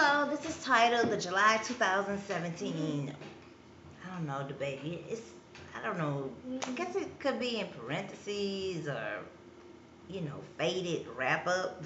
Hello, this is titled the July 2017. I don't know, the baby. I don't know. I guess it could be in parentheses or, faded wrap up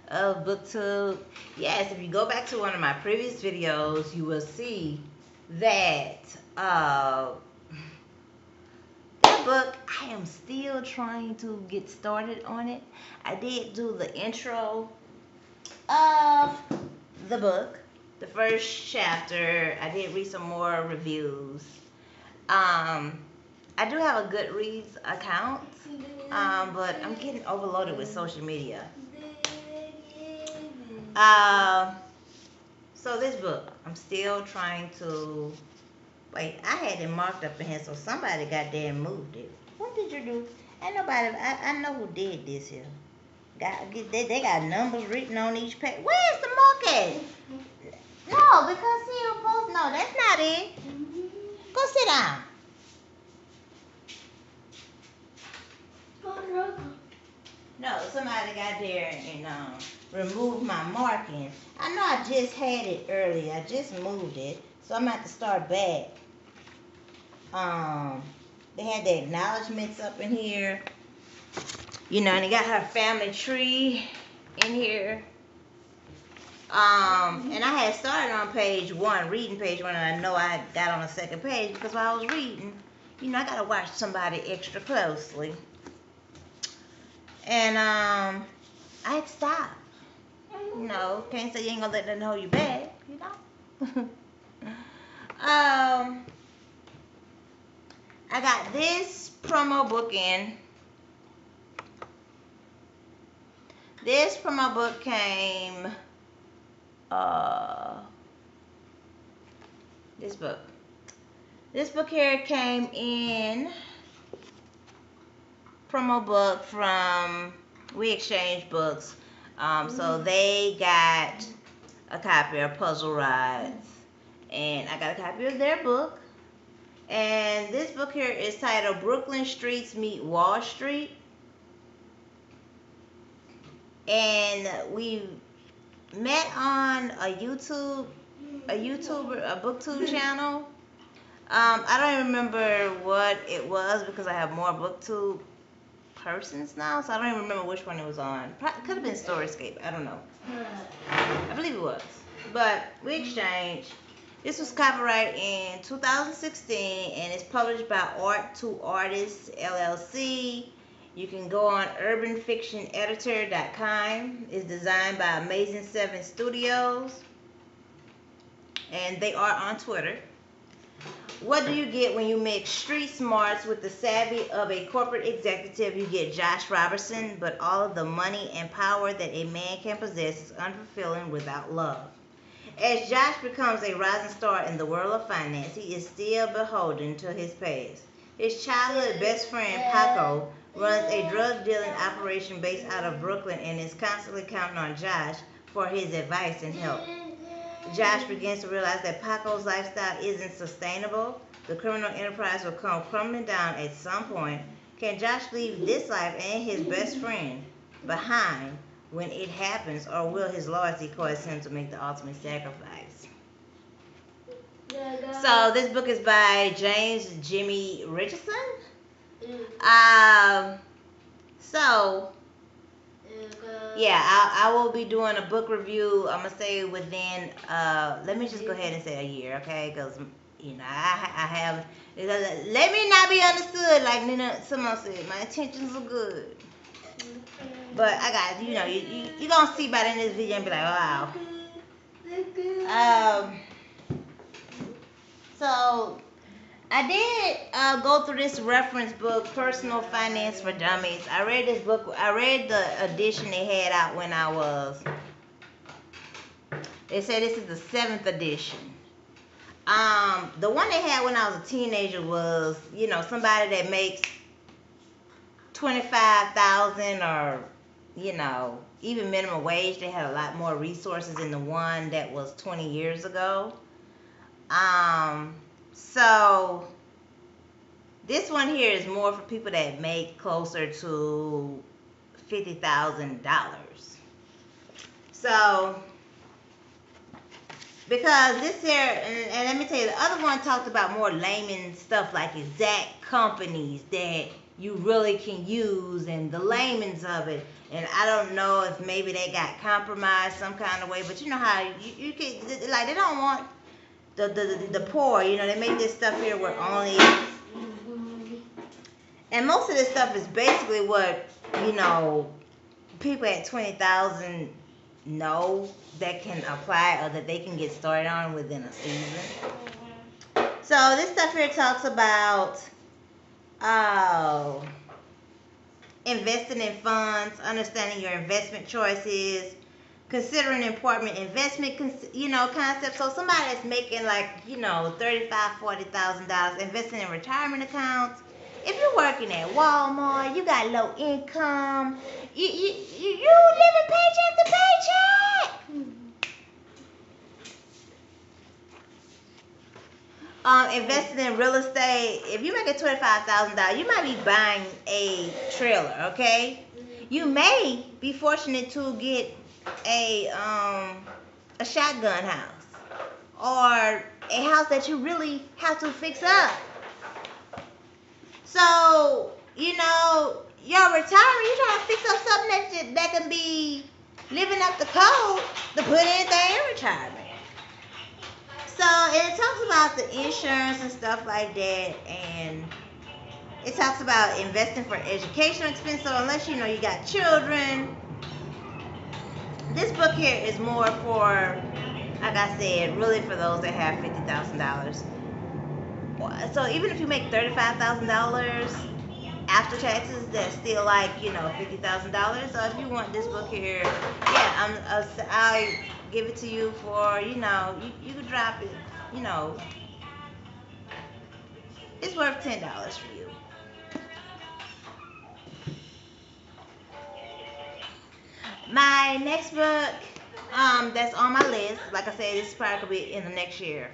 of Booktube. Yes, if you go back to one of my previous videos, you will see that that book, I am still trying to get started on it. I did do the intro of the book, the first chapter. I did read some more reviews. I do have a Goodreads account, but I'm getting overloaded with social media. So this book, I'm still trying to. Wait, I had it marked up in here, so somebody goddamn moved it. What did you do? Ain't nobody. I know who did this here. They got numbers written on each page. Where's the mark at? No, because he was supposed. No, that's not it. Go sit down. No, somebody got there and removed my marking. I know I just had it earlier. I just moved it, so I'm gonna have to start back. They had the acknowledgments up in here. And they got her family tree in here. And I had started on page 1, reading page 1, and I know I got on the second page because while I was reading, I gotta watch somebody extra closely. And I had to stop. Can't say you ain't gonna let them hold you back, I got this promo book in. This promo book came, this book here came in promo book from We Exchange Books. So they got a copy of Puzzle Rides, and I got a copy of their book. And this book here is titled Brooklyn Streets Meet Wall Street. And we met on a Booktube channel. I don't even remember what it was because I have more Booktube persons now, so I don't even remember which one it was on. Could have been Storyscape. I don't know. I believe it was. But We Exchanged. This was copyrighted in 2016 and it's published by Art to Artists LLC. You can go on urbanfictioneditor.com. It's designed by Amazing 7 Studios. And they are on Twitter. What do you get when you mix street smarts with the savvy of a corporate executive? You get Josh Robertson, but all of the money and power that a man can possess is unfulfilling without love. As Josh becomes a rising star in the world of finance, he is still beholden to his past. His childhood best friend, Paco, runs a drug dealing operation based out of Brooklyn and is constantly counting on Josh for his advice and help. Josh begins to realize that Paco's lifestyle isn't sustainable. The criminal enterprise will come crumbling down at some point. Can Josh leave this life and his best friend behind when it happens, or will his loyalty cause him to make the ultimate sacrifice? So this book is by James Jimmy Richardson. Yeah, I will be doing a book review. I'm gonna say within let me just go ahead and say a year, okay? Because I have, let me not be understood like someone said. My intentions are good, but I got you gonna see by the end of this video and be like, wow. So I did go through this reference book, Personal Finance for Dummies. I read this book. I read the edition they had out when I was. They said this is the 7th edition. The one they had when I was a teenager was, somebody that makes $25,000 or, even minimum wage. They had a lot more resources than the one that was 20 years ago. So this one here is more for people that make closer to $50,000. So Because this here, and let me tell you, the other one talked about more layman stuff like exact companies that you really can use and the layman's of it. And I don't know if maybe they got compromised some kind of way, but you know how you can, like, they don't want the poor, you know, they make this stuff here where only, and most of this stuff is basically what, you know, people at 20,000 know that can apply or that they can get started on within a season. So this stuff here talks about investing in funds, understanding your investment choices, considering important investment, concepts. So somebody that's making like, $35,000-$40,000, investing in retirement accounts. If you're working at Walmart, you got low income, you living paycheck to paycheck. Investing in real estate. If you make $25,000, you might be buying a trailer. Okay, you may be fortunate to get a shotgun house or a house that you really have to fix up. So, your retirement, you trying to fix up something that can be living up the code to put anything in retirement. So, and it talks about the insurance and stuff like that, and it talks about investing for educational expense. So, unless you got children, this book here is more for, like I said, really for those that have $50,000. So even if you make $35,000 after taxes, that's still like $50,000. So if you want this book here, yeah, I'll give it to you for you could drop it. It's worth $10 for you. My next book, that's on my list. Like I said, this probably could be in the next year.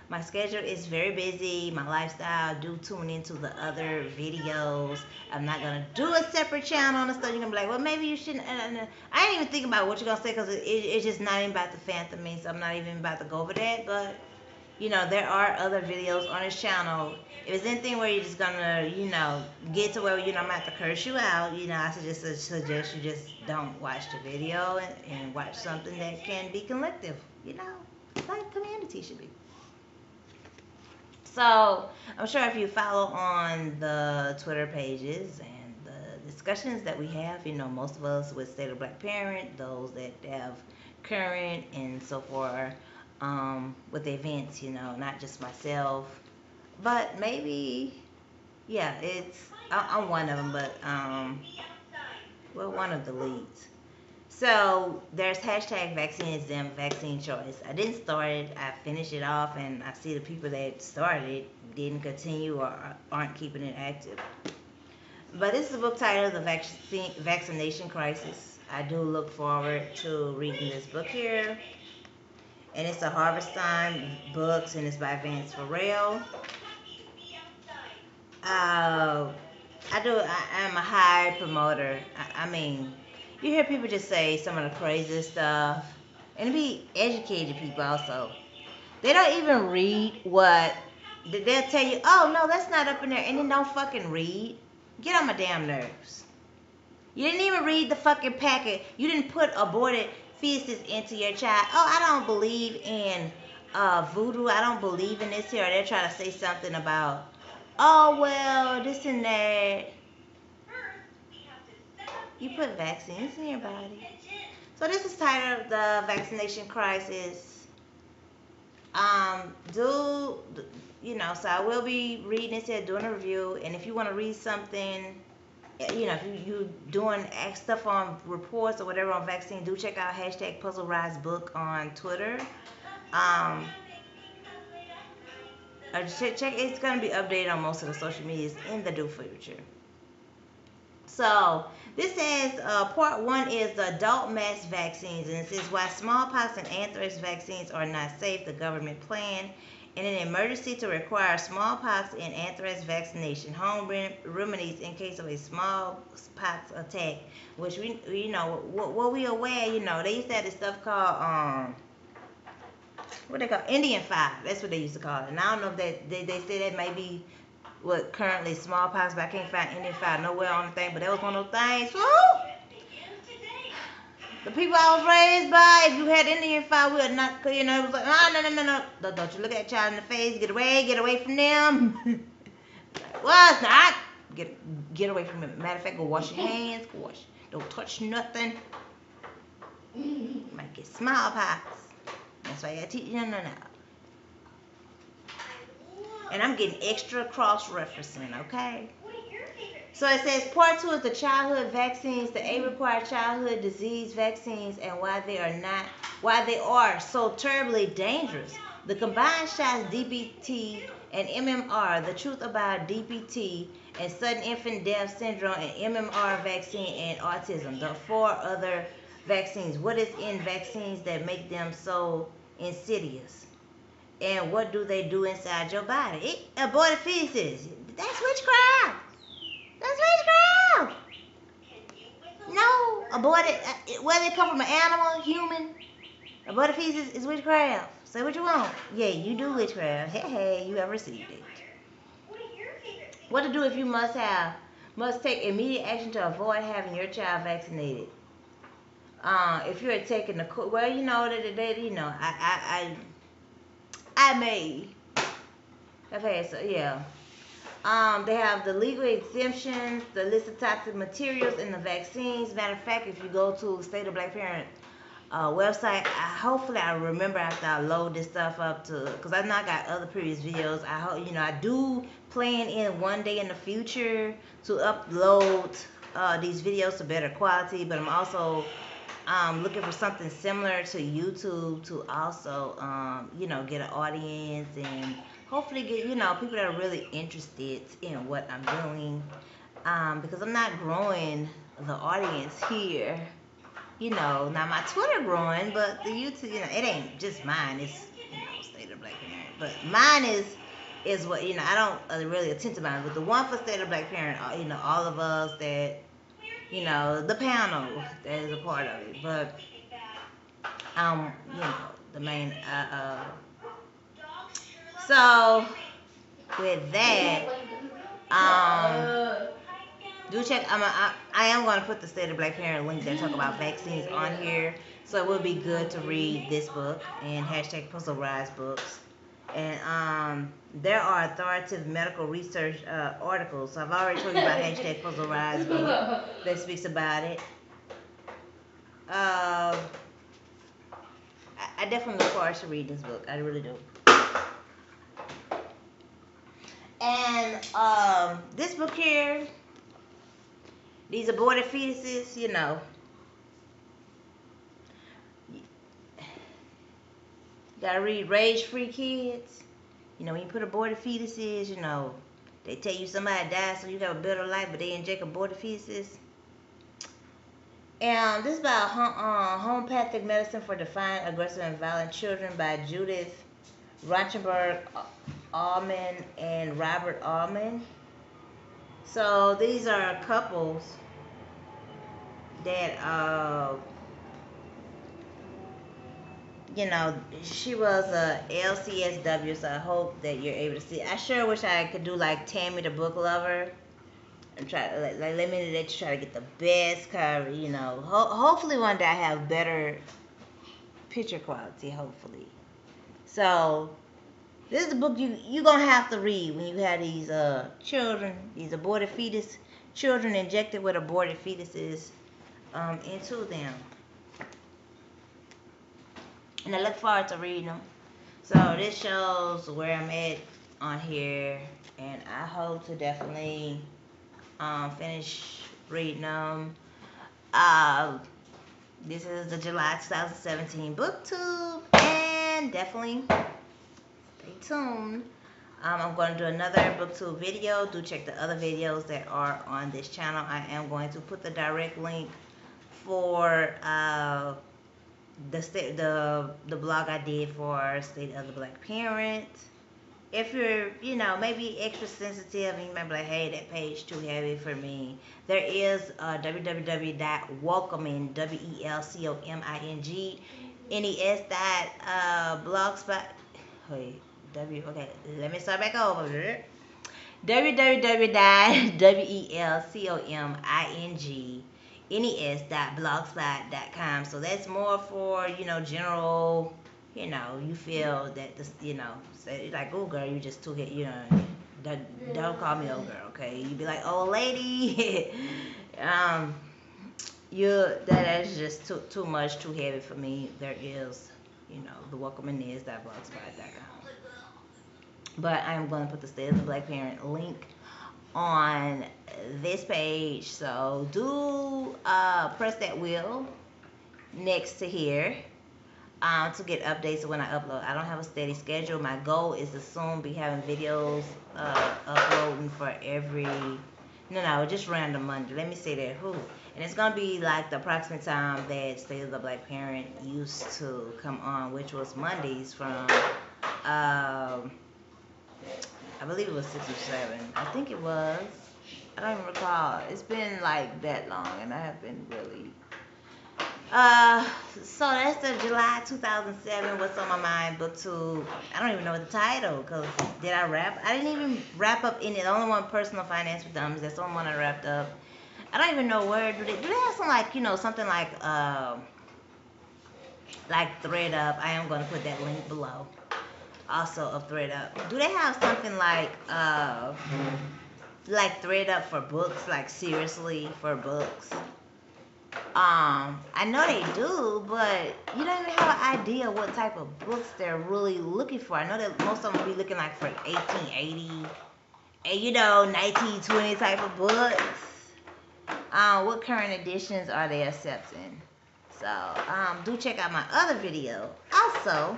My schedule is very busy. My lifestyle. Do tune into the other videos. I'm not going to do a separate channel and stuff. You're going to be like, well, maybe you shouldn't. I ain't even thinking about what you're going to say because it's just not even about the phantom me. So I'm not even about to go over that. But, there are other videos on this channel. If it's anything where you're just going to, get to where, I'm going to have to curse you out, I suggest you just don't watch the video and watch something that can be collective, like community should be. So I'm sure if you follow on the Twitter pages and the discussions that we have, most of us with State of Black Parent, those that have current and so forth, with the events, not just myself, but maybe, yeah, I'm one of them, but, one of the leads. So there's hashtag vaccine exempt, vaccine choice. I didn't start it. I finished it off, and I see the people that started it didn't continue or aren't keeping it active. But this is a book titled The Vaccination Crisis. I do look forward to reading this book here. And it's a Harvestine Books, and it's by Vance Farrell. I'm a high promoter. I mean, you hear people just say some of the craziest stuff, and be educated people also. They don't even read what they'll tell you. Oh no, that's not up in there, and then don't fucking read. Get on my damn nerves. You didn't even read the fucking packet. You didn't put aborted fetuses into your child. Oh, I don't believe in voodoo. I don't believe in this here. Or they're trying to say something about, oh well, this and that. You put vaccines in your body. So this is titled The Vaccination Crisis. So I will be reading this here, doing a review. And if you want to read something, if you doing stuff on reports or whatever on vaccine, do check out hashtag Puzzle Rise Book on Twitter. Check. It's going to be updated on most of the social medias in the due future. So this says part 1 is the adult mass vaccines, and it says why smallpox and anthrax vaccines are not safe. The government plan in an emergency to require smallpox and anthrax vaccination, home remedies in case of a smallpox attack. Which what we aware, they used to have this stuff called what they call Indian fire. That's what they used to call it. And I don't know if they say that may be what currently smallpox, but I can't find Indian fire nowhere on the thing. But that was one of those things. Woo! The people I was raised by, if you had Indian fire, we would not, it was like, no. Don't you look at that child in the face. Get away from them. Like, well, it's not. Get away from them. Matter of fact, go wash your hands. Don't touch nothing. You might get smallpox. That's why I gotta teach you. No. And I'm getting extra cross-referencing, okay? So it says part 2 is the childhood vaccines, the 8 required childhood disease vaccines, and why they are so terribly dangerous. The combined shots DPT and MMR, the truth about DPT and sudden infant death syndrome and MMR vaccine and autism. The 4 other vaccines. What is in vaccines that make them so insidious? And what do they do inside your body? Aborted fetuses. That's witchcraft. That's witchcraft. No, aborted. Whether it come from an animal, human, aborted fetus is witchcraft. Say what you want. Yeah, you do witchcraft. Hey, you have received it. What to do if you must take immediate action to avoid having your child vaccinated? If you're taking the well, I may have had yeah. They have the legal exemptions, the list of toxic materials in the vaccines. Matter of fact, if you go to State of Black Parent website, hopefully I remember after I load this stuff up because I know I got other previous videos. I hope I do plan in one day in the future to upload these videos to better quality, but I'm also looking for something similar to YouTube to also get an audience and hopefully get people that are really interested in what I'm doing, because I'm not growing the audience here. Now my Twitter growing, but the YouTube, it ain't just mine. It's State of Black Parent, but mine is what I don't really attend to mine. But the one for State of Black Parent, all of us that the panel that is a part of it, but the main so with that, do check. I am going to put the State of Black Parent link that talk about vaccines on here, so it would be good to read this book and hashtag Puzzle Rise books. And there are authoritative medical research articles. So I've already told you about hashtag Puzzle Rise book that speaks about it. I definitely look forward to reading this book. I really do. And this book here, these aborted fetuses, gotta read Rage-Free Kids. When you put aborted fetuses, they tell you somebody died so you have a better life, but they inject aborted fetuses. And this is about homeopathic medicine for defiant, aggressive, and violent children by Judith Rauschenberg Allman and Robert Allman. So these are couples that she was a LCSW, so I hope that you're able to see. I sure wish I could do like Tammy the Book Lover and try to let me let you try to get the best cover. Hopefully one day I have better picture quality. Hopefully. So this is the book you're gonna have to read when you have these children, these aborted fetus children injected with aborted fetuses into them. And I look forward to reading them. So this shows where I'm at on here, and I hope to definitely finish reading them. This is the July 2017 Booktube, and definitely stay tuned. I'm going to do another Booktube video. Do check the other videos that are on this channel. I am going to put the direct link for the blog I did for State of the Black Parent. If you're, maybe extra sensitive and you might be like, hey, that page too heavy for me, there is www.welcoming, WELCOMING, NES blogspot. Wait, okay, let me start back over. www.welcomingnes.blogspot.com. So that's more for, general, you feel that this, say like, oh girl, you just took it, don't call me old girl, okay? You be like, old lady. um, that is just too much, too heavy for me. There is, the welcomingnes.blogspot.com. But I'm going to put the State of the Black Parent link on this page. So do press that wheel next to here to get updates when I upload. I don't have a steady schedule. My goal is to soon be having videos uploading for every, just random Monday. Let me say that. And it's going to be like the approximate time that State of the Black Parent used to come on, which was Mondays from I believe it was 6 or 7. I think it was. I don't even recall. It's been like that long, and I have been really. So that's the July 2007. What's on my mind? Booktube. I don't even know the title, cause did I wrap? I didn't even wrap up any. The only one, Personal Finance for Dummies. That's the only one I wrapped up. I don't even know where do they have some something like Thread Up. I am gonna put that link below. Also of Thread Up. Do they have something like Thread Up for books, like seriously for books? I know they do, but you don't even have an idea what type of books they're really looking for. I know that most of them be looking like for 1880 and 1920 type of books. What current editions are they accepting? So do check out my other video also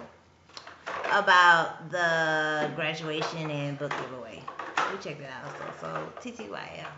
about the graduation and book giveaway. Do check that out also. So TTYL.